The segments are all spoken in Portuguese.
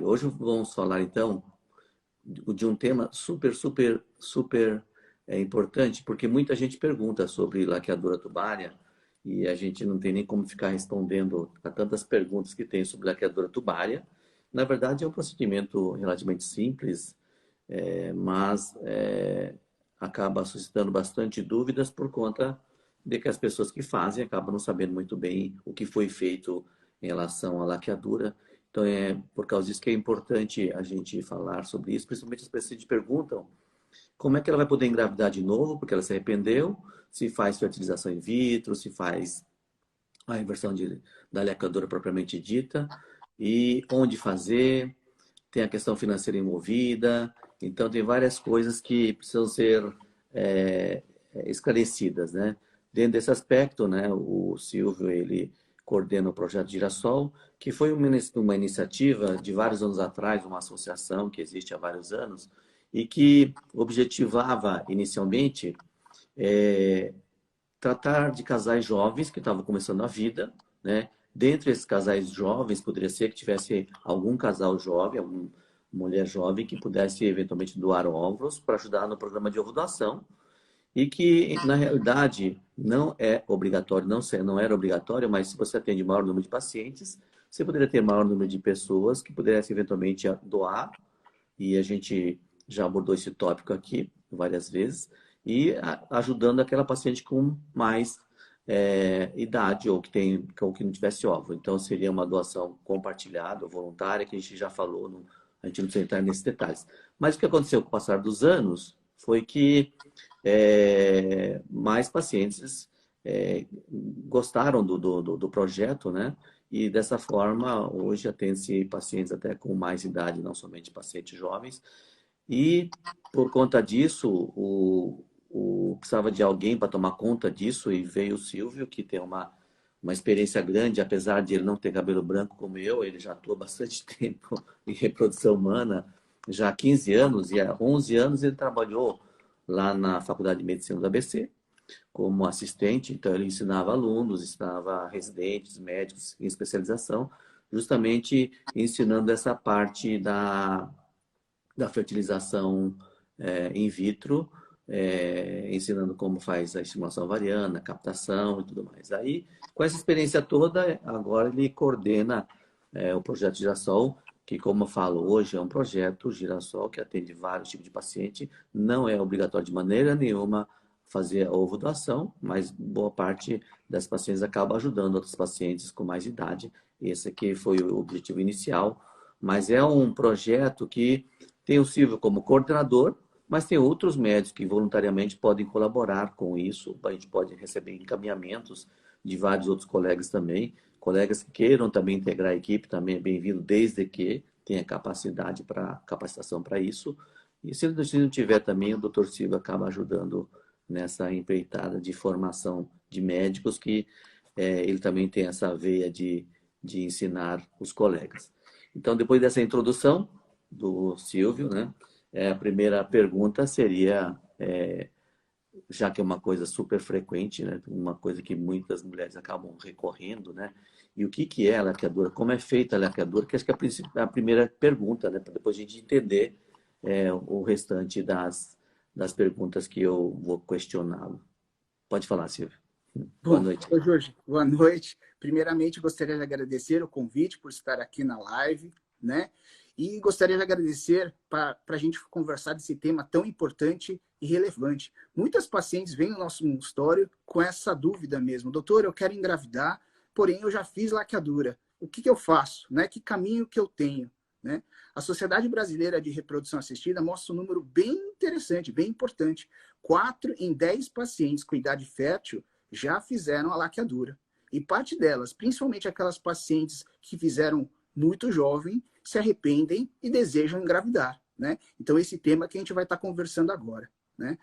Hoje vamos falar então de um tema super importante, porque muita gente pergunta sobre laqueadura tubária e a gente não tem nem como ficar respondendo a tantas perguntas que tem sobre laqueadura tubária. Na verdade, é um procedimento relativamente simples, mas acaba suscitando bastante dúvidas por conta de que as pessoas que fazem acabam não sabendo muito bem o que foi feito em relação à laqueadura. Então, é por causa disso que é importante a gente falar sobre isso, principalmente as pessoas que perguntam como é que ela vai poder engravidar de novo, porque ela se arrependeu, se faz fertilização in vitro, se faz a inversão da laqueadura propriamente dita, e onde fazer, tem a questão financeira envolvida, então tem várias coisas que precisam ser é, esclarecidas, né? Dentro desse aspecto, né, o Silvio, ele coordena o projeto Girassol, que foi uma iniciativa de vários anos atrás, uma associação que existe há vários anos, e que objetivava inicialmente é, tratar de casais jovens que estavam começando a vida, né? Dentre esses casais jovens, poderia ser que tivesse algum casal jovem, alguma mulher jovem que pudesse eventualmente doar óvulos para ajudar no programa de ovulação e que, na realidade, não é obrigatório, não era obrigatório, mas se você atende maior número de pacientes, você poderia ter maior número de pessoas que pudessem eventualmente doar, e a gente já abordou esse tópico aqui várias vezes, e ajudando aquela paciente com mais idade ou que não tivesse óvulo. Então, seria uma doação compartilhada, voluntária, que a gente já falou, a gente não precisa entrar nesses detalhes. Mas o que aconteceu com o passar dos anos foi que mais pacientes gostaram do projeto, né? E dessa forma, hoje atende-se pacientes até com mais idade, não somente pacientes jovens. E por conta disso, precisava de alguém para tomar conta disso e veio o Silvio, que tem uma experiência grande, apesar de ele não ter cabelo branco como eu, ele já atua bastante tempo em reprodução humana, já há 15 anos, e há 11 anos ele trabalhou lá na Faculdade de Medicina do ABC, como assistente, então ele ensinava alunos, ensinava residentes, médicos em especialização, justamente ensinando essa parte da fertilização in vitro, ensinando como faz a estimulação ovariana, captação e tudo mais. Aí, com essa experiência toda, agora ele coordena o projeto Girassol, que, como eu falo hoje, é um projeto Girassol que atende vários tipos de paciente, não é obrigatório de maneira nenhuma fazer a ovodoação, mas boa parte das pacientes acaba ajudando outros pacientes com mais idade. Esse aqui foi o objetivo inicial, mas é um projeto que tem o Silvio como coordenador, mas tem outros médicos que voluntariamente podem colaborar com isso. A gente pode receber encaminhamentos de vários outros colegas também. Colegas que queiram também integrar a equipe também é bem-vindo, desde que tenha capacidade para capacitação para isso. E se não tiver também, o Dr. Silvio acaba ajudando nessa empreitada de formação de médicos, que ele também tem essa veia de ensinar os colegas. Então, depois dessa introdução do Silvio, né, a primeira pergunta seria, já que é uma coisa super frequente, né, uma coisa que muitas mulheres acabam recorrendo, né, e o que é a laqueadura, como é feita a laqueadura, que acho que é a primeira pergunta, né, para depois a gente entender o restante das perguntas que eu vou questioná-lo. Pode falar, Silvio. Boa Bom, noite. oi, Jorge, boa noite. Primeiramente, gostaria de agradecer o convite por estar aqui na live, né? E gostaria de agradecer para a gente conversar desse tema tão importante e relevante. Muitas pacientes vêm no nosso consultório com essa dúvida mesmo. Doutor, eu quero engravidar, porém eu já fiz laqueadura. O que eu faço? Né? Que caminho que eu tenho? Né? A Sociedade Brasileira de Reprodução Assistida mostra um número bem interessante, bem importante. 4 em 10 pacientes com idade fértil já fizeram a laqueadura. E parte delas, principalmente aquelas pacientes que fizeram muito jovem, se arrependem e desejam engravidar. Né? Então, esse tema que a gente vai estar conversando agora. Né?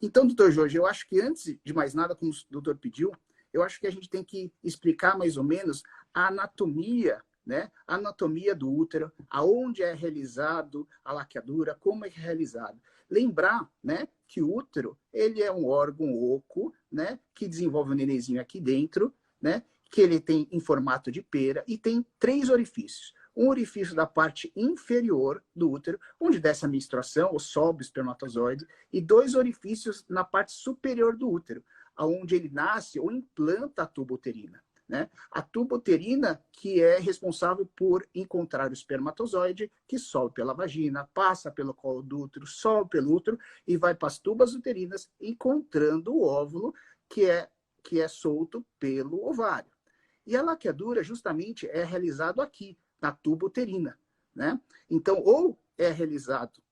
Então, doutor Jorge, eu acho que antes de mais nada, como o doutor pediu, eu acho que a gente tem que explicar mais ou menos a anatomia, né? A anatomia do útero, aonde é realizado a laqueadura, como é realizado. Lembrar, né, que o útero, ele é um órgão oco, né, que desenvolve um nenenzinho aqui dentro, né, que ele tem em formato de pera e tem 3 orifícios. um orifício da parte inferior do útero, onde desce a menstruação, ou sobe o espermatozoide, e 2 orifícios na parte superior do útero, onde ele nasce ou implanta a tuba uterina. Né? A tuba uterina que é responsável por encontrar o espermatozoide, que sobe pela vagina, passa pelo colo do útero, sobe pelo útero e vai para as tubas uterinas, encontrando o óvulo que é solto pelo ovário. E a laqueadura justamente é realizado aqui, na tuba uterina. Né? Então, ou é realizado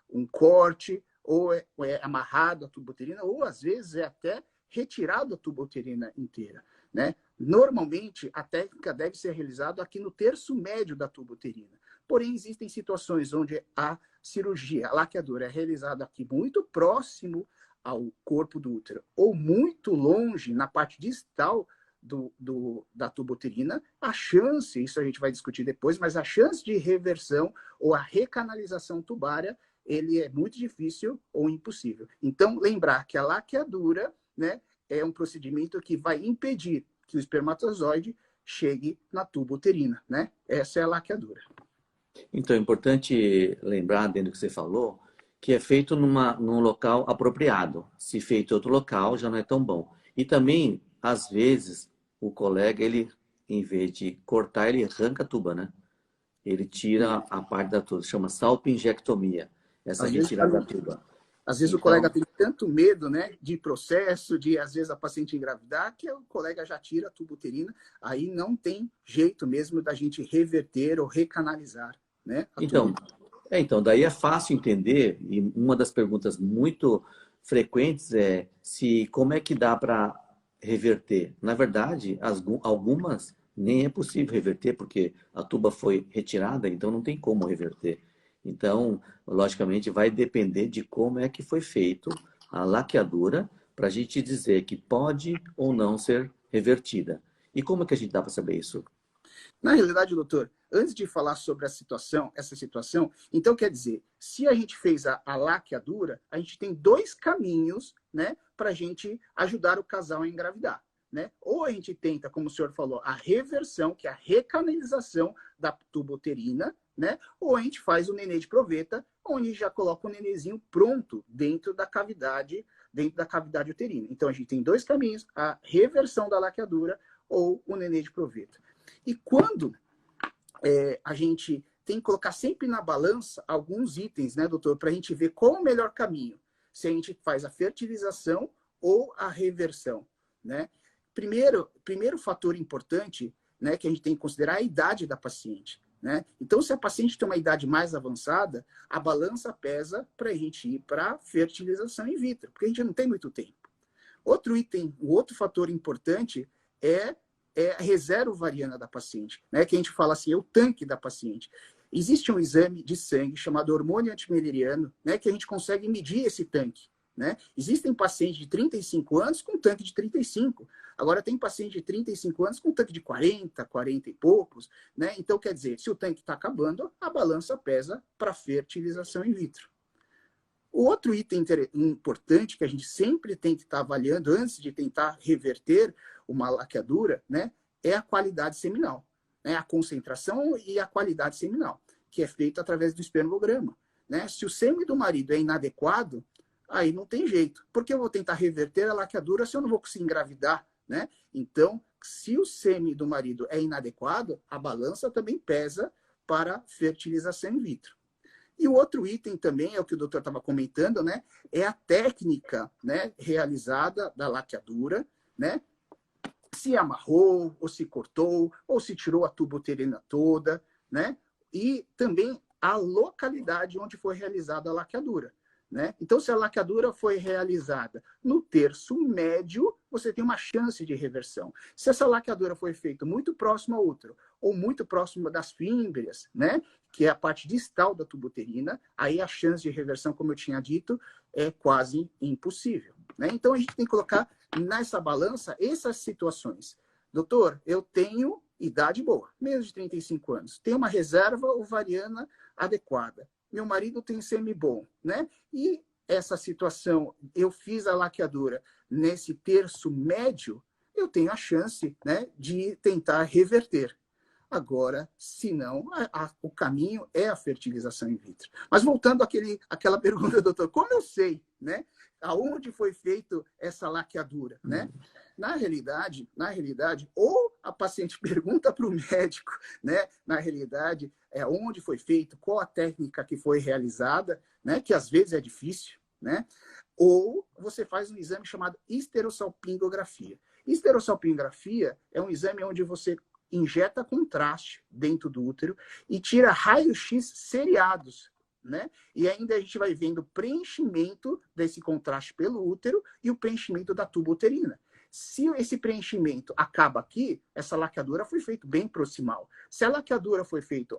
um corte, ou é amarrado a tuba uterina, ou às vezes é até retirado a tuba uterina inteira. Né? Normalmente, a técnica deve ser realizada aqui no terço médio da tuba uterina. Porém, existem situações onde a cirurgia, a laqueadura, é realizada aqui muito próximo ao corpo do útero, ou muito longe, na parte distal da tuba uterina. A chance, isso a gente vai discutir depois, mas a chance de reversão ou a recanalização tubária, ele é muito difícil ou impossível. Então, lembrar que a laqueadura, né, é um procedimento que vai impedir que o espermatozoide chegue na tuba uterina, né? Essa é a laqueadura. Então, é importante lembrar, dentro do que você falou, que é feito num local apropriado. Se feito em outro local, já não é tão bom. E também, às vezes, o colega, ele, em vez de cortar, ele arranca a tuba, né? Ele tira a parte da tuba, chama salpingectomia, essa Às vezes, retirada da tuba. às vezes o colega Então, tem tanto medo, né, de processo, de às vezes a paciente engravidar, que o colega já tira a tuba uterina, aí não tem jeito mesmo da gente reverter ou recanalizar, né, a então, tuba. então, daí é fácil entender, e uma das perguntas muito frequentes é se como é que dá para reverter. Na verdade, algumas nem é possível reverter, porque a tuba foi retirada, então não tem como reverter. Então, logicamente, vai depender de como é que foi feito a laqueadura para a gente dizer que pode ou não ser revertida. E como é que a gente dá para saber isso? Na realidade, doutor, antes de falar sobre essa situação, então quer dizer, se a gente fez a laqueadura, a gente tem 2 caminhos, né, para a gente ajudar o casal a engravidar. Né? Ou a gente tenta, como o senhor falou, a reversão, que é a recanalização da tuba uterina, né? Ou a gente faz o nenê de proveta, onde já coloca o nenêzinho pronto dentro da cavidade uterina. Então a gente tem 2 caminhos, a reversão da laqueadura ou o nenê de proveta. E quando a gente tem que colocar sempre na balança alguns itens, né, doutor, para a gente ver qual o melhor caminho, se a gente faz a fertilização ou a reversão, né? Primeiro fator importante, né, que a gente tem que considerar é a idade da paciente, né? Então, se a paciente tem uma idade mais avançada, a balança pesa para a gente ir para a fertilização in vitro, porque a gente não tem muito tempo. O outro fator importante é a reserva ovariana da paciente, né? Que a gente fala assim, é o tanque da paciente. Existe um exame de sangue chamado hormônio antimileriano, né? Que a gente consegue medir esse tanque, né? Existem pacientes de 35 anos com tanque de 35. Agora, tem paciente de 35 anos com tanque de 40, 40 e poucos, né? Então, quer dizer, se o tanque está acabando, a balança pesa para fertilização in vitro. O outro item importante que a gente sempre tem que estar avaliando antes de tentar reverter uma laqueadura, né, é a qualidade seminal, né, a concentração e a qualidade seminal, que é feita através do espermograma. Né? Se o sêmen do marido é inadequado, aí não tem jeito. Porque eu vou tentar reverter a laqueadura se eu não vou conseguir engravidar, né? Então, se o sêmen do marido é inadequado, a balança também pesa para fertilização in vitro. E o outro item também, é o que o doutor estava comentando, né? É a técnica, né, realizada da laqueadura, né? Se amarrou, ou se cortou, ou se tirou a tuba uterina toda, né? E também a localidade onde foi realizada a laqueadura. Né? Então, se a laqueadura foi realizada no terço médio, você tem uma chance de reversão. Se essa laqueadura foi feita muito próximo ao útero ou muito próximo das fímbrias, né, que é a parte distal da tuba uterina, aí a chance de reversão, como eu tinha dito, é quase impossível. Né? Então, a gente tem que colocar nessa balança essas situações. Doutor, eu tenho idade boa, menos de 35 anos, tenho uma reserva ovariana adequada. Meu marido tem sêmen bom, né? E essa situação, eu fiz a laqueadura nesse terço médio, eu tenho a chance, né, de tentar reverter. Agora, se não, o caminho é a fertilização in vitro. Mas voltando àquela pergunta, doutor, como eu sei, né? Aonde foi feito essa laqueadura, né? Na realidade, ou a paciente pergunta para o médico, né? Na realidade, onde foi feito, qual a técnica que foi realizada, né? Que às vezes é difícil, né? Ou você faz um exame chamado esterossalpingografia. Esterossalpingografia é um exame onde você injeta contraste dentro do útero e tira raio-x seriados, né? E ainda a gente vai vendo o preenchimento desse contraste pelo útero e o preenchimento da tuba uterina. Se esse preenchimento acaba aqui, essa laqueadura foi feita bem proximal. Se a laqueadura foi feita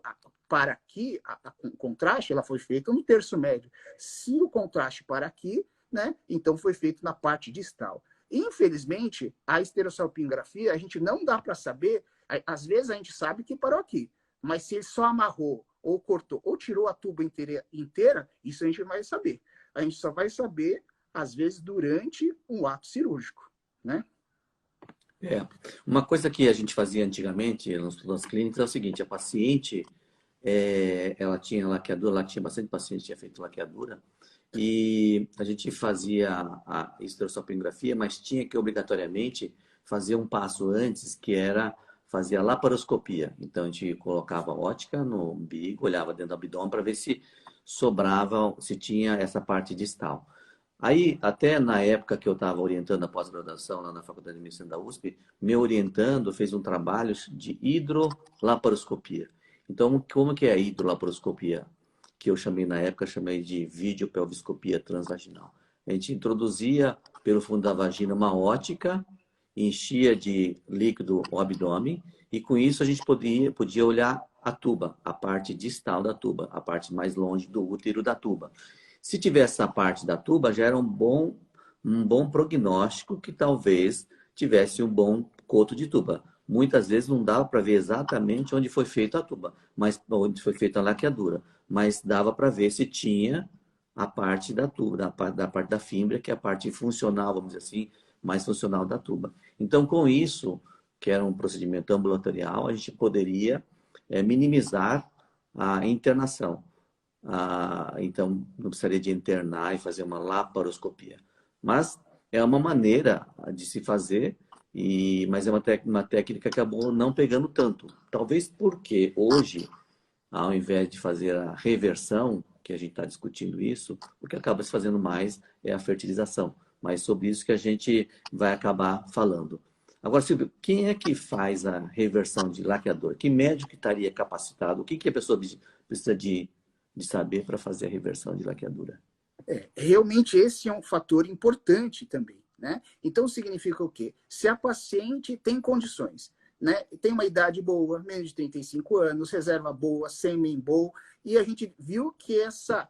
para aqui, com contraste, ela foi feita no terço médio. Se o contraste para aqui, né? Então foi feito na parte distal. Infelizmente, a esterossalpingografia, a gente não dá para saber. Às vezes a gente sabe que parou aqui, mas se ele só amarrou, ou cortou, ou tirou a tuba inteira, isso a gente vai saber. A gente só vai saber, às vezes, durante um ato cirúrgico, né? Uma coisa que a gente fazia antigamente nas clínicas é o seguinte, a paciente, ela tinha laqueadura, lá tinha bastante paciente que tinha feito laqueadura, e a gente fazia a esterossalpingografia, mas tinha que obrigatoriamente fazer um passo antes, que era fazer a laparoscopia. Então a gente colocava ótica no umbigo, olhava dentro do abdômen para ver se sobrava, se tinha essa parte distal. Aí, até na época que eu estava orientando a pós-graduação lá na Faculdade de Medicina da USP, meu orientando fez um trabalho de hidrolaparoscopia. Então, como que é a hidrolaparoscopia? Que eu chamei na época, chamei de videopelviscopia transvaginal. A gente introduzia pelo fundo da vagina uma ótica, enchia de líquido o abdômen e com isso a gente podia olhar a tuba, a parte distal da tuba, a parte mais longe do útero da tuba. Se tivesse essa parte da tuba, já era um bom prognóstico que talvez tivesse um bom coto de tuba. Muitas vezes não dava para ver exatamente onde foi feita a tuba, mas onde foi feita a laqueadura, mas dava para ver se tinha a parte da tuba, da parte da fímbria, que é a parte funcional, vamos dizer assim, mais funcional da tuba. Então, com isso, que era um procedimento ambulatorial, a gente poderia minimizar a internação. Então, não precisaria de internar e fazer uma laparoscopia. Mas é uma maneira de se fazer, mas é uma técnica que acabou não pegando tanto. Talvez porque hoje, ao invés de fazer a reversão, que a gente está discutindo isso, o que acaba se fazendo mais é a fertilização. Mas sobre isso que a gente vai acabar falando. Agora, Silvio, quem é que faz a reversão de laqueador? Que médico estaria capacitado? O que a pessoa precisa de saber para fazer a reversão de laqueadura? Realmente esse é um fator importante também, né? Então significa o quê? Se a paciente tem condições, né? Tem uma idade boa, menos de 35 anos, reserva boa, sêmen bom, e a gente viu que essa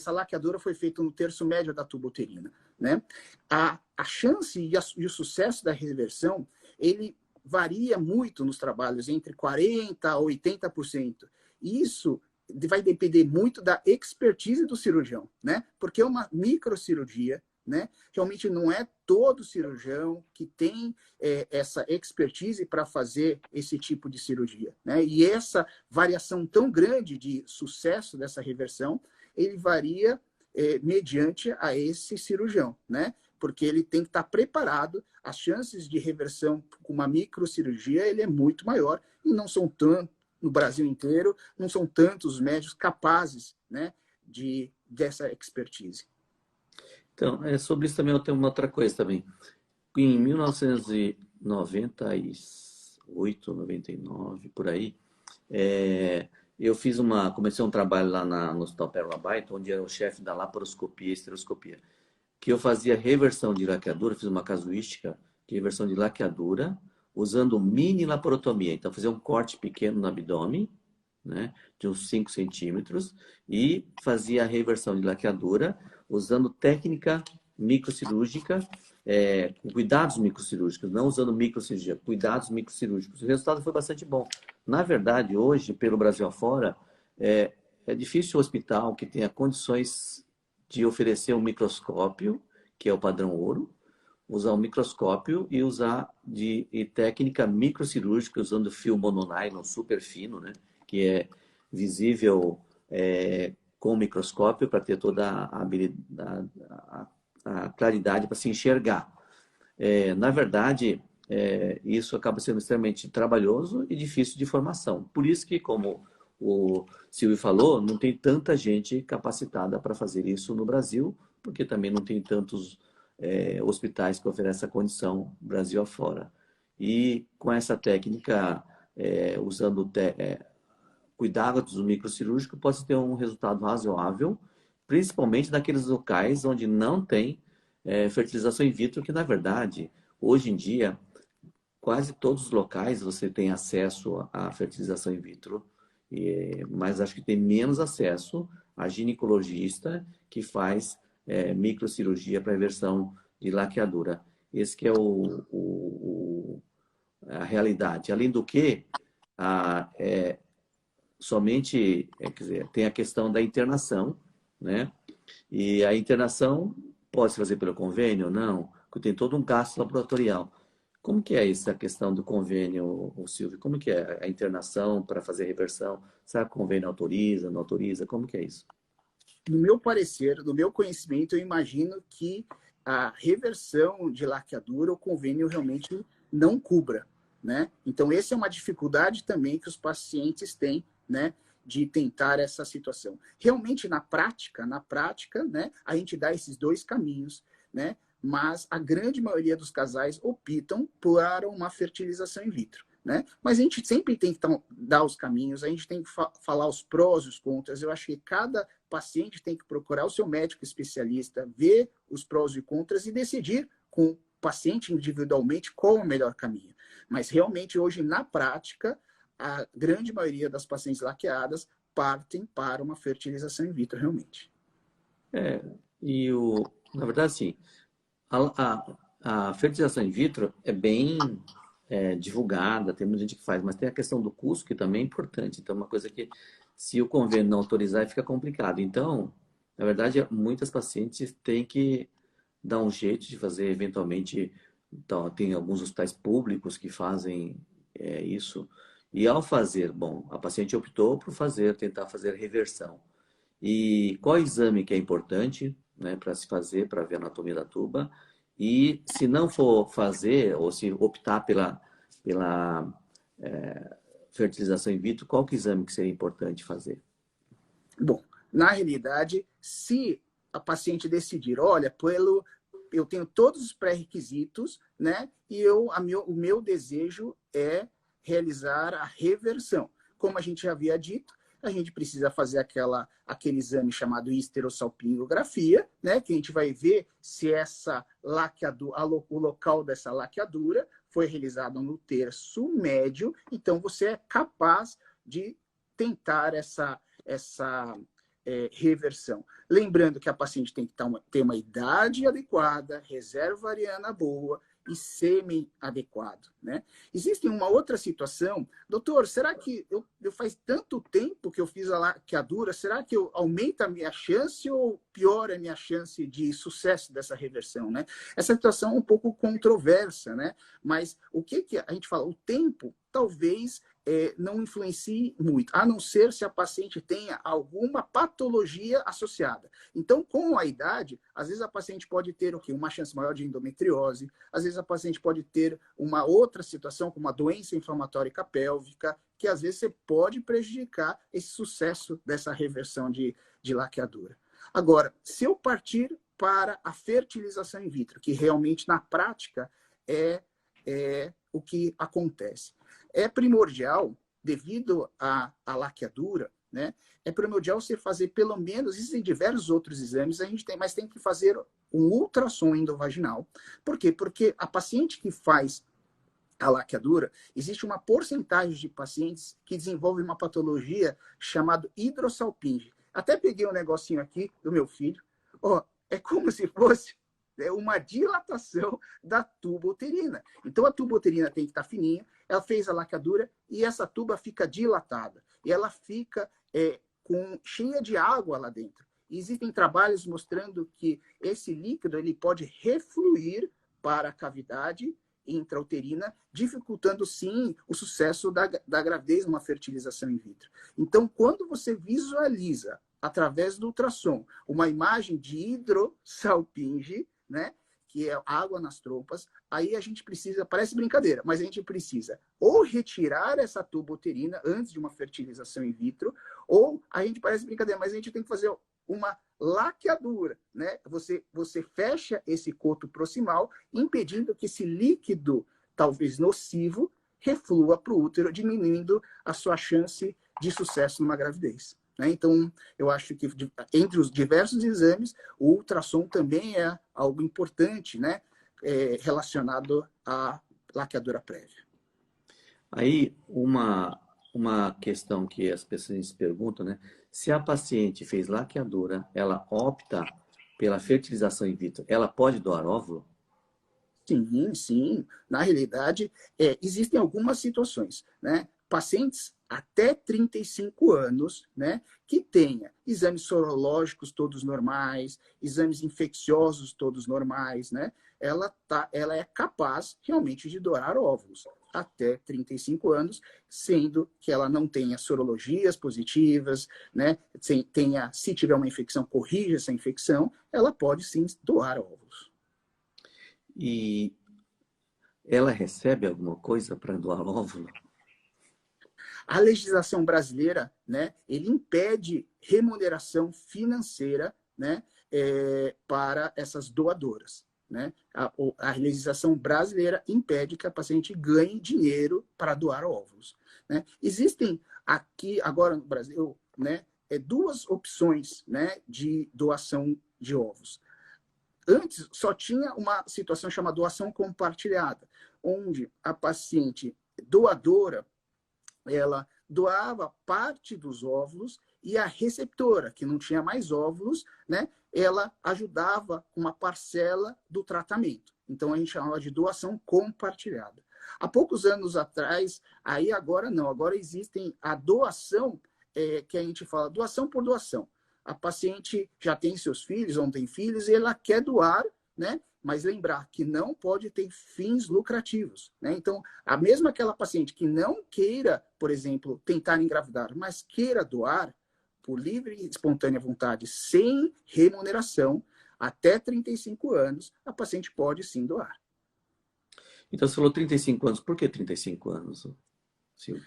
laqueadura foi feita no terço médio da tuba uterina, né? A chance e o sucesso da reversão, ele varia muito nos trabalhos, entre 40% a 80%. Isso vai depender muito da expertise do cirurgião, né? Porque é uma microcirurgia, né? Realmente não é todo cirurgião que tem essa expertise para fazer esse tipo de cirurgia, né? E essa variação tão grande de sucesso dessa reversão, ele varia mediante a esse cirurgião, né? Porque ele tem que estar preparado, as chances de reversão com uma microcirurgia, ele é muito maior e não são tão no Brasil inteiro, não são tantos médicos capazes, né, dessa expertise. Então, sobre isso também eu tenho uma outra coisa também. Em 1998, 99, por aí, eu comecei um trabalho lá no Hospital Pérola Baito, onde era o chefe da laparoscopia e esteroscopia, que eu fazia reversão de laqueadura, fiz uma casuística de reversão de laqueadura, usando mini laparotomia. Então, fazer um corte pequeno no abdômen, né, de uns 5 centímetros, e fazia a reversão de laqueadura usando técnica microcirúrgica, com cuidados microcirúrgicos, não usando microcirurgia, cuidados microcirúrgicos. O resultado foi bastante bom. Na verdade, hoje, pelo Brasil afora, é difícil o hospital que tenha condições de oferecer um microscópio, que é o padrão ouro, usar um microscópio e usar de técnica microcirúrgica, usando fio mononylon super fino, né? Que é visível com o microscópio para ter toda a habilidade, a claridade para se enxergar. Na verdade, isso acaba sendo extremamente trabalhoso e difícil de formação. Por isso que, como o Silvio falou, não tem tanta gente capacitada para fazer isso no Brasil, porque também não tem tantos hospitais que oferecem a condição Brasil afora. E com essa técnica, usando cuidados microcirúrgicos, pode ter um resultado razoável, principalmente naqueles locais onde não tem fertilização in vitro, que na verdade, hoje em dia, quase todos os locais você tem acesso à fertilização in vitro, mas acho que tem menos acesso a ginecologista que faz microcirurgia para reversão de laqueadura. Esse que é a realidade. Além do que, somente, quer dizer, tem a questão da internação, né? E a internação pode se fazer pelo convênio ou não, porque tem todo um gasto laboratorial. Como que é essa questão do convênio, Silvio? Como que é a internação para fazer reversão? Será que o convênio autoriza, não autoriza? Como que é isso? No meu parecer, no meu conhecimento, eu imagino que a reversão de laqueadura, o convênio realmente não cubra, né? Então, essa é uma dificuldade também que os pacientes têm, né? De tentar essa situação. Realmente, na prática, né? A gente dá esses dois caminhos, né? Mas a grande maioria dos casais optam por uma fertilização in vitro, né? Mas a gente sempre tem que dar os caminhos, a gente tem que falar os prós e os contras. Eu acho que cada paciente tem que procurar o seu médico especialista, ver os prós e contras e decidir com o paciente individualmente qual é o melhor caminho. Mas realmente hoje, na prática, a grande maioria das pacientes laqueadas partem para uma fertilização in vitro, realmente. Na verdade, sim, a fertilização in vitro é bem divulgada, tem muita gente que faz, mas tem a questão do custo, que também é importante. Então, uma coisa que, se o convênio não autorizar, fica complicado. Então, na verdade, muitas pacientes têm que dar um jeito de fazer, eventualmente. Então, tem alguns hospitais públicos que fazem isso. E ao fazer, bom, a paciente optou por tentar fazer reversão. E qual exame que é importante, né, para se fazer, para ver a anatomia da tuba? E se não for fazer, ou se optar pela fertilização in vitro, qual que é o exame que seria importante fazer? Bom, na realidade, se a paciente decidir, olha, eu tenho todos os pré-requisitos, né? E o meu desejo é realizar a reversão. Como a gente já havia dito, a gente precisa fazer aquele exame chamado histerosalpingografia, né? Que a gente vai ver se essa laqueadura, o local dessa laqueadura foi realizado no terço médio, então você é capaz de tentar essa reversão. Lembrando que a paciente tem que ter uma idade adequada, reserva ariana boa e sêmen adequado, né? Existe uma outra situação. Doutor, será que eu faz tanto tempo que eu fiz a laqueadura, será que aumenta a minha chance ou piora a minha chance de sucesso dessa reversão, né? Essa situação é um pouco controversa, né? Mas o que a gente fala? O tempo talvez não influencie muito, a não ser se a paciente tenha alguma patologia associada. Então, com a idade, às vezes a paciente pode ter o quê? Uma chance maior de endometriose, às vezes a paciente pode ter uma outra situação, como uma doença inflamatória pélvica, que às vezes você pode prejudicar esse sucesso dessa reversão de laqueadura. Agora, se eu partir para a fertilização in vitro, que realmente na prática é o que acontece. É primordial, devido à laqueadura, né? É primordial você fazer pelo menos, existem diversos outros exames, mas tem que fazer um ultrassom endovaginal. Por quê? Porque a paciente que faz a laqueadura, existe uma porcentagem de pacientes que desenvolvem uma patologia chamada hidrossalpinge. Até peguei um negocinho aqui do meu filho. É como se fosse uma dilatação da tuba uterina. Então, a tuba uterina tem que estar fininha, ela fez a laqueadura e essa tuba fica dilatada. E ela fica cheia de água lá dentro. E existem trabalhos mostrando que esse líquido ele pode refluir para a cavidade intrauterina, dificultando sim o sucesso da gravidez numa fertilização in vitro. Então, quando você visualiza, através do ultrassom, uma imagem de hidrossalpinge, né, que é água nas trompas, aí a gente precisa, parece brincadeira, mas a gente precisa ou retirar essa tuba-uterina antes de uma fertilização in vitro, ou a gente parece brincadeira, mas a gente tem que fazer uma laqueadura, né? Você fecha esse coto proximal, impedindo que esse líquido, talvez nocivo, reflua para o útero, diminuindo a sua chance de sucesso numa gravidez. Né? Então, eu acho que entre os diversos exames, o ultrassom também é algo importante, né? Relacionado à laqueadura prévia. Aí, uma questão que as pessoas se perguntam, né? Se a paciente fez laqueadura, ela opta pela fertilização in vitro, ela pode doar óvulo? Sim, sim. Na realidade, existem algumas situações, né? Pacientes até 35 anos, né, que tenha exames sorológicos todos normais, exames infecciosos todos normais, né? Ela é capaz realmente de doar óvulos até 35 anos, sendo que ela não tenha sorologias positivas, né? Se tiver uma infecção, corrija essa infecção, ela pode sim doar óvulos. E ela recebe alguma coisa para doar óvulo? A legislação brasileira, né, ele impede remuneração financeira, né, para essas doadoras. Né? A legislação brasileira impede que a paciente ganhe dinheiro para doar óvulos. Né? Existem aqui, agora no Brasil, né, duas opções, né, de doação de óvulos. Antes, só tinha uma situação chamada doação compartilhada, onde a paciente doadora ela doava parte dos óvulos e a receptora, que não tinha mais óvulos, né, ela ajudava com uma parcela do tratamento. Então, a gente chamava de doação compartilhada. Há poucos anos atrás, aí agora não, agora existem a doação, que a gente fala doação por doação. A paciente já tem seus filhos, ou não tem filhos, e ela quer doar, né? Mas lembrar que não pode ter fins lucrativos. Né? Então, a mesma aquela paciente que não queira, por exemplo, tentar engravidar, mas queira doar, por livre e espontânea vontade, sem remuneração, até 35 anos, a paciente pode sim doar. Então, você falou 35 anos. Por que 35 anos, Silvio?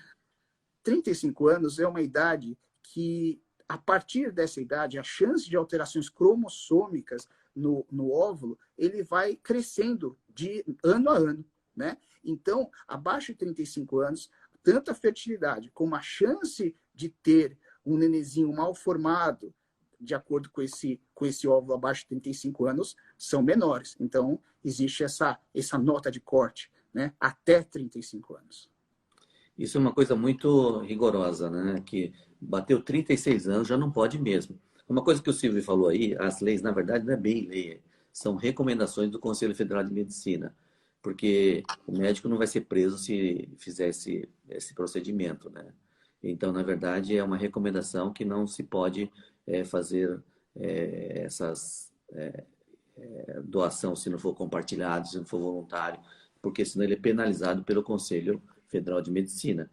35 anos é uma idade que, a partir dessa idade, a chance de alterações cromossômicas no óvulo, ele vai crescendo de ano a ano, né? Então, abaixo de 35 anos, tanto a fertilidade como a chance de ter um nenenzinho mal formado, de acordo com esse óvulo abaixo de 35 anos, são menores. Então, existe essa nota de corte, né? Até 35 anos. Isso é uma coisa muito rigorosa, né? Que bateu 36 anos, já não pode mesmo. Uma coisa que o Silvio falou aí, as leis, na verdade, não é bem lei, são recomendações do Conselho Federal de Medicina, porque o médico não vai ser preso se fizer esse procedimento, né? Então, na verdade, é uma recomendação que não se pode fazer essas doação se não for compartilhado, se não for voluntário, porque senão ele é penalizado pelo Conselho Federal de Medicina.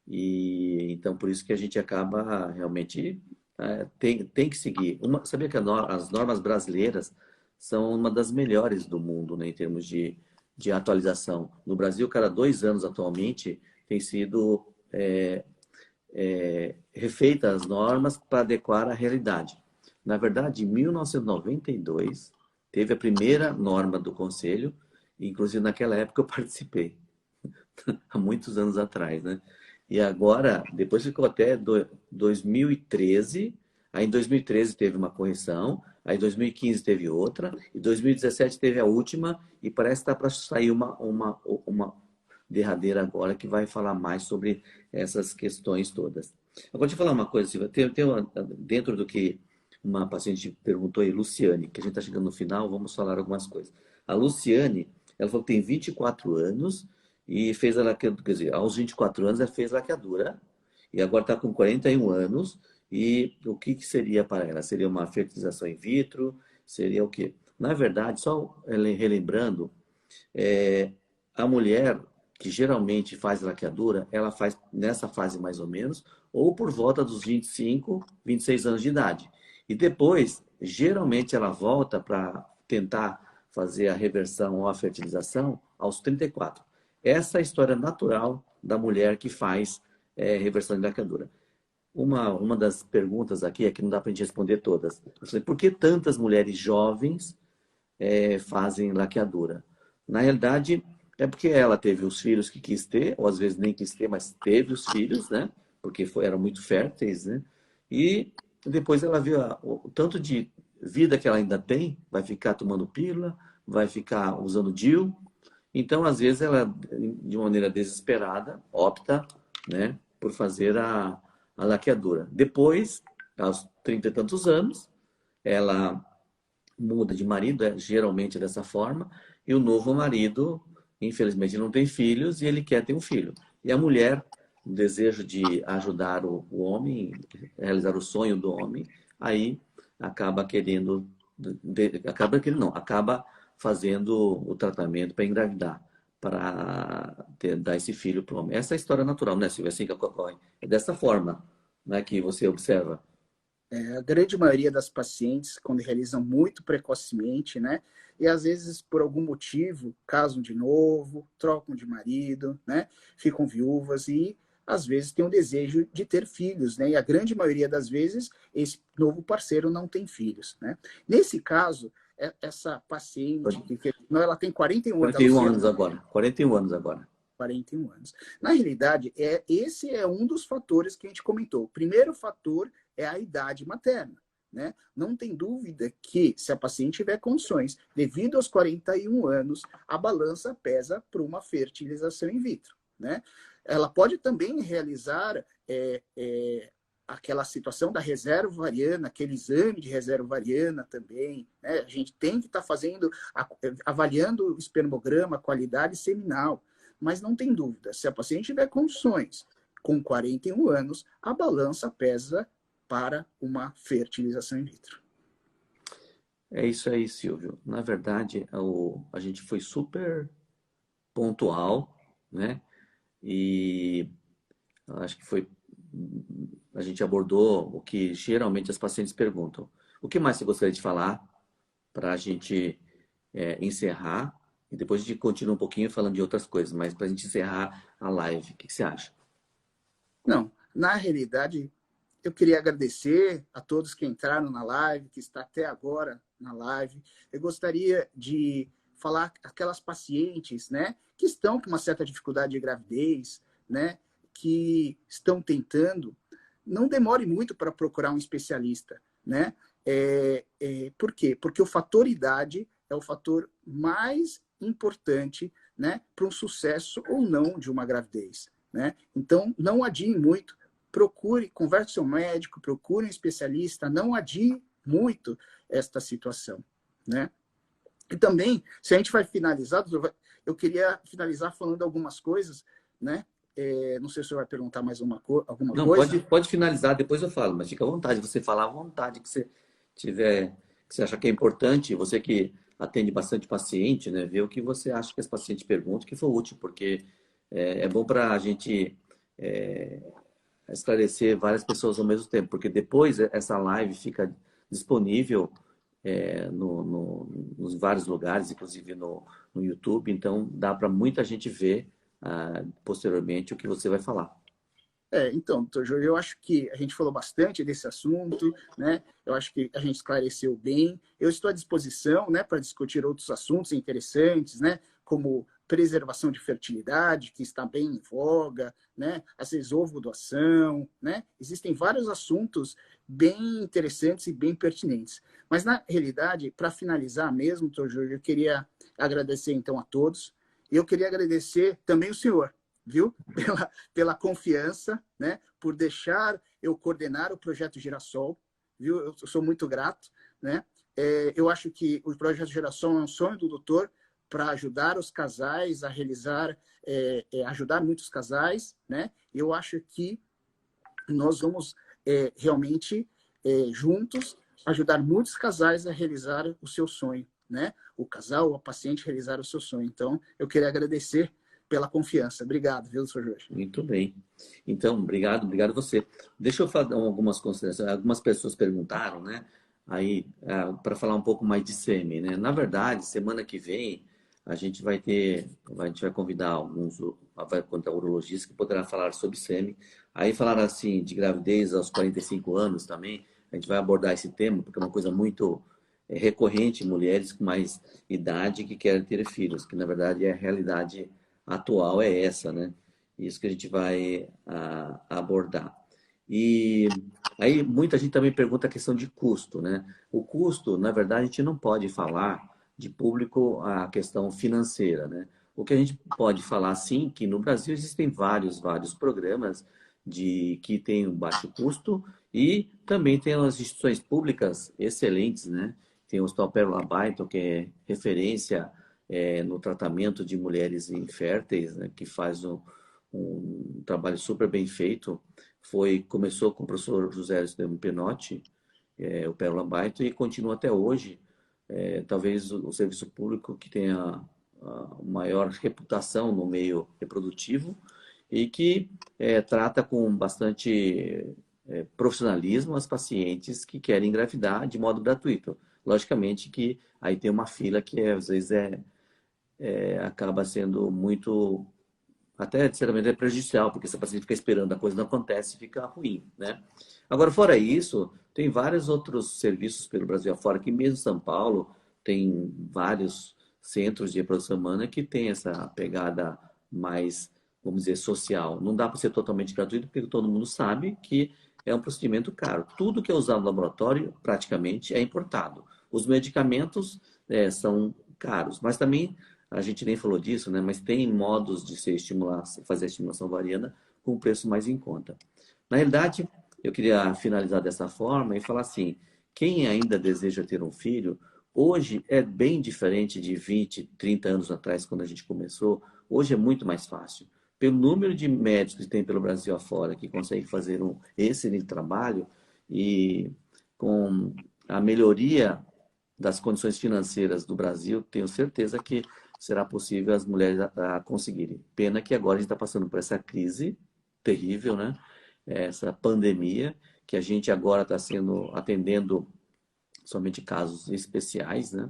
E então por isso que a gente acaba realmente tem que seguir. Sabia que as normas brasileiras são uma das melhores do mundo, né, em termos de atualização. No Brasil, cada 2 anos atualmente tem sido refeitas as normas para adequar à realidade. Na verdade, em 1992 teve a primeira norma do Conselho, inclusive naquela época eu participei, há muitos anos atrás, né? E agora, depois ficou até 2013, aí em 2013 teve uma correção, aí em 2015 teve outra, e 2017 teve a última, e parece que está para sair uma derradeira agora que vai falar mais sobre essas questões todas. Agora, deixa eu falar uma coisa, Silvia. Dentro do que uma paciente perguntou aí, Luciane, que a gente está chegando no final, vamos falar algumas coisas. A Luciane, ela falou que tem 24 anos e fez a laqueadura, quer dizer, aos 24 anos ela fez laqueadura e agora está com 41 anos e o que seria para ela? Seria uma fertilização in vitro? Seria o quê? Na verdade, só relembrando, A mulher que geralmente faz laqueadura, ela faz nessa fase mais ou menos, ou por volta dos 25, 26 anos de idade. E depois, geralmente ela volta para tentar fazer a reversão ou a fertilização aos 34. Essa é a história natural da mulher que faz reversão de laqueadura. Uma das perguntas aqui é que não dá para a gente responder todas. Eu falei, por que tantas mulheres jovens fazem laqueadura? Na realidade, é porque ela teve os filhos que quis ter, ou às vezes nem quis ter, mas teve os filhos, né? Porque eram muito férteis, né? E depois ela viu o tanto de vida que ela ainda tem, vai ficar tomando pílula, vai ficar usando DIU. Então, às vezes, ela, de maneira desesperada, opta, né, por fazer a laqueadura. Depois, aos 30 e tantos anos, ela muda de marido, geralmente dessa forma, e o novo marido, infelizmente, não tem filhos e ele quer ter um filho. E a mulher, o desejo de ajudar o homem, realizar o sonho do homem, aí acaba querendo, acaba fazendo o tratamento para engravidar, para dar esse filho para o homem. Essa é a história natural, né, Silvia? Assim que ocorre. É dessa forma, né, que você observa. A grande maioria das pacientes, quando realizam muito precocemente, né? E às vezes, por algum motivo, casam de novo, trocam de marido, né? Ficam viúvas e às vezes têm o desejo de ter filhos, né? E a grande maioria das vezes, esse novo parceiro não tem filhos, né? Nesse caso, essa paciente, não, ela tem 41 anos, 41 anos agora. 41 anos agora. 41 anos. Na realidade, esse é um dos fatores que a gente comentou. O primeiro fator é a idade materna. Né? Não tem dúvida que, se a paciente tiver condições, devido aos 41 anos, a balança pesa para uma fertilização in vitro. Né? Ela pode também realizar aquela situação da reserva ovariana, aquele exame de reserva ovariana também. Né? A gente tem que estar avaliando o espermograma, a qualidade seminal. Mas não tem dúvida, se a paciente tiver condições, com 41 anos, a balança pesa para uma fertilização in vitro. É isso aí, Silvio. Na verdade, a gente foi super pontual, né? E acho que a gente abordou o que geralmente as pacientes perguntam. O que mais você gostaria de falar para a gente encerrar? E depois a gente continua um pouquinho falando de outras coisas, mas para a gente encerrar a live, o que você acha? Não, na realidade, eu queria agradecer a todos que entraram na live, que está até agora na live. Eu gostaria de falar aquelas pacientes, né, que estão com uma certa dificuldade de gravidez, né, que estão tentando, não demore muito para procurar um especialista, né? Por quê? Porque o fator idade é o fator mais importante, né, para um sucesso ou não de uma gravidez, né? Então, não adie muito, procure, converse com seu médico, procure um especialista, não adie muito esta situação, né? E também, se a gente vai finalizar, eu queria finalizar falando algumas coisas, né? Não sei se você vai perguntar mais alguma Não, coisa. pode finalizar, depois eu falo, mas fica à vontade, você falar à vontade que você tiver, que você acha que é importante, você que atende bastante paciente, né, ver o que você acha que as pacientes perguntam, que for útil, porque é bom para a gente esclarecer várias pessoas ao mesmo tempo, porque depois essa live fica disponível nos vários lugares, inclusive no YouTube, então dá para muita gente ver posteriormente o que você vai falar. Então, doutor Júlio, eu acho que a gente falou bastante desse assunto, né? Eu acho que a gente esclareceu bem. Eu estou à disposição, né, para discutir outros assuntos interessantes, né, como preservação de fertilidade, que está bem em voga, né, às vezes ovo-doação, né? Existem vários assuntos bem interessantes e bem pertinentes. Mas, na realidade, para finalizar mesmo, doutor Júlio, eu queria agradecer, então, a todos. E eu queria agradecer também o senhor, viu? Pela confiança, né? Por deixar eu coordenar o projeto Girassol, viu? Eu sou muito grato, né? Eu acho que o projeto Girassol é um sonho do doutor para ajudar os casais a realizar, ajudar muitos casais, né? Eu acho que nós vamos realmente juntos ajudar muitos casais a realizar o seu sonho, né, o casal, o paciente realizar o seu sonho. Então, eu queria agradecer pela confiança. Obrigado, viu, Sr. Jorge? Muito bem. Então, obrigado você. Deixa eu fazer algumas considerações. Algumas pessoas perguntaram, né? Aí, para falar um pouco mais de SEMI, né? Na verdade, semana que vem, a gente vai convidar vai contar urologistas que poderá falar sobre SEMI. Aí falar assim de gravidez aos 45 anos também. A gente vai abordar esse tema, porque é uma coisa muito recorrente em mulheres com mais idade que querem ter filhos, que na verdade é a realidade atual é essa, né? Isso que a gente vai abordar. E aí muita gente também pergunta a questão de custo, né? O custo, na verdade, a gente não pode falar de público a questão financeira, né? O que a gente pode falar, sim, que no Brasil existem vários programas que têm um baixo custo e também tem as instituições públicas excelentes, né? Tem o Hospital Pérola Baito, que é referência no tratamento de mulheres inférteis, né? Que faz um trabalho super bem feito. Começou com o professor José Estevam Penotti, o Pérola Baito, e continua até hoje. Talvez o serviço público que tenha a maior reputação no meio reprodutivo e que trata com bastante profissionalismo as pacientes que querem engravidar de modo gratuito. Logicamente que aí tem uma fila que às vezes acaba sendo muito, até sinceramente é prejudicial, porque se a paciente fica esperando, a coisa não acontece, fica ruim, né? Agora, fora isso, tem vários outros serviços pelo Brasil afora, que mesmo São Paulo tem vários centros de reprodução humana que tem essa pegada mais, vamos dizer, social. Não dá para ser totalmente gratuito, porque todo mundo sabe que é um procedimento caro. Tudo que é usado no laboratório, praticamente, é importado. Os medicamentos são caros, mas também a gente nem falou disso, né? Mas tem modos de fazer a estimulação ovariana com preço mais em conta. Na realidade, eu queria finalizar dessa forma e falar assim: quem ainda deseja ter um filho, hoje é bem diferente de 20, 30 anos atrás, quando a gente começou. Hoje é muito mais fácil. Pelo número de médicos que tem pelo Brasil afora que conseguem fazer um excelente trabalho e com a melhoria das condições financeiras do Brasil, tenho certeza que será possível as mulheres conseguirem. Pena que agora a gente está passando por essa crise terrível, né? Essa pandemia, que a gente agora está atendendo somente casos especiais, né?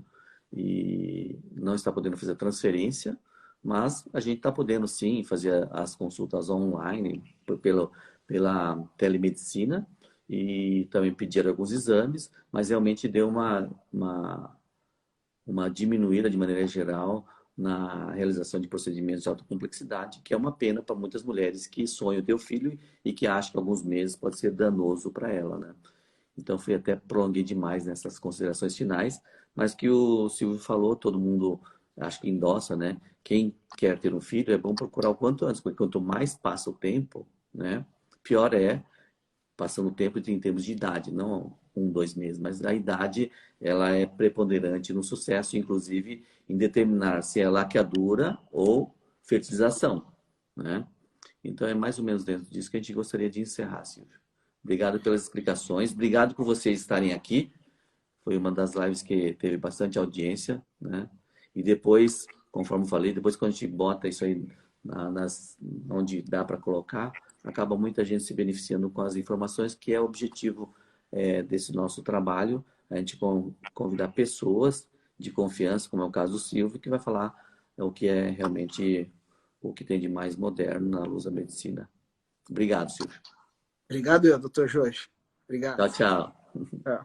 E não está podendo fazer transferência, mas a gente está podendo sim fazer as consultas online pela telemedicina e também pedir alguns exames, mas realmente deu uma diminuída de maneira geral na realização de procedimentos de alta complexidade, que é uma pena para muitas mulheres que sonham ter o filho e que acham que alguns meses pode ser danoso para ela, né? Então, fui até prolonguei demais nessas considerações finais, mas que o Silvio falou, todo mundo acho que endossa, né? Quem quer ter um filho é bom procurar o quanto antes, porque quanto mais passa o tempo, né? Pior é passando o tempo em termos de idade, não 1, 2 meses, mas a idade ela é preponderante no sucesso, inclusive em determinar se é laqueadura ou fertilização, né? Então é mais ou menos dentro disso que a gente gostaria de encerrar, Silvio. Obrigado pelas explicações, obrigado por vocês estarem aqui. Foi uma das lives que teve bastante audiência, né? E depois, conforme eu falei, depois quando a gente bota isso aí onde dá para colocar, acaba muita gente se beneficiando com as informações, que é o objetivo desse nosso trabalho, a gente convidar pessoas de confiança, como é o caso do Silvio, que vai falar o que é realmente o que tem de mais moderno na luz da medicina. Obrigado, Silvio. Obrigado, doutor Jorge. Obrigado. Tchau, tchau.